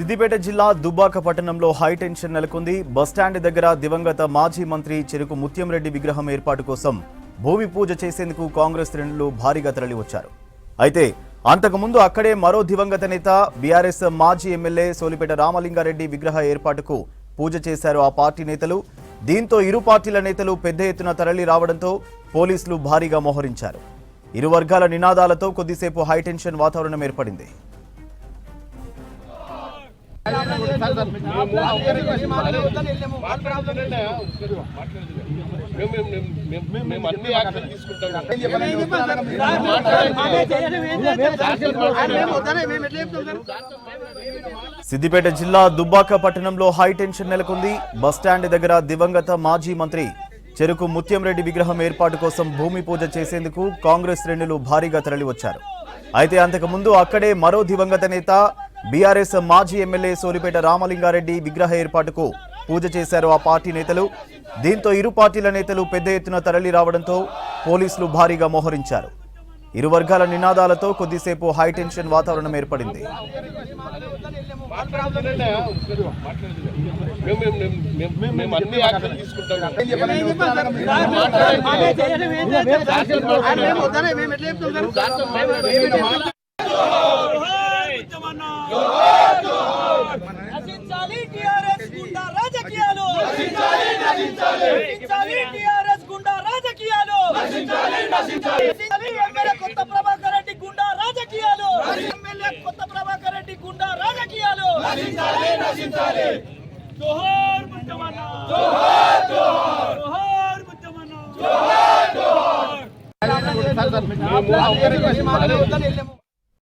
సిద్దిపేట జిల్లా దుబ్బాక పట్టణంలో హైటెన్షన్ నెలకొంది. బస్టాండ్ దగ్గర దివంగత మాజీ మంత్రి చెరుకు ముత్యంరెడ్డి విగ్రహం ఏర్పాటు కోసం భూమి పూజ చేసేందుకు కాంగ్రెస్ శ్రేణులు భారీగా తరలివచ్చారు. అయితే అంతకుముందు అక్కడే మరో దివంగత నేత బీఆర్ఎస్ మాజీ ఎమ్మెల్యే సోలిపేట రామలింగారెడ్డి విగ్రహ ఏర్పాటుకు పూజ చేశారు ఆ పార్టీ నేతలు. దీంతో ఇరు పార్టీల నేతలు పెద్ద ఎత్తున తరలి రావడంతో పోలీసులు భారీగా మోహరించారు. ఇరు వర్గాల నినాదాలతో కొద్దిసేపు హైటెన్షన్ వాతావరణం ఏర్పడింది. సిద్దిపేట జిల్లా దుబ్బాక పట్టణంలో హైటెన్షన్ నెలకొంది. బస్టాండ్ దగ్గర దివంగత మాజీ మంత్రి చెరుకు ముత్యంరెడ్డి విగ్రహం ఏర్పాటు కోసం భూమి పూజ చేసేందుకు కాంగ్రెస్ శ్రేణులు భారీగా తరలివచ్చారు. అయితే అంతకుముందు అక్కడే మరో దివంగత నేత బీఆర్ఎస్ మాజీ ఎమ్మెల్యే సోలిపేట రామలింగారెడ్డి విగ్రహ ఏర్పాటుకు పూజ చేశారు ఆ పార్టీ నేతలు. దీంతో ఇరు పార్టీల నేతలు పెద్ద ఎత్తున తరలి రావడంతో పోలీసులు భారీగా మోహరించారు. ఇరు వర్గాల నినాదాలతో కొద్దిసేపు హైటెన్షన్ వాతావరణం ఏర్పడింది. కొత్త ప్రభాకర్ రెడ్డి గుండా రాజకీయాలు, ఎమ్మెల్యే కొత్త ప్రభాకర్ రెడ్డి గుండా రాజకీయాలు. జోహార్ ముత్తమన్న, జోహార్ జోహార్, జోహార్ ముత్తమన్న, జోహార్ జోహార్.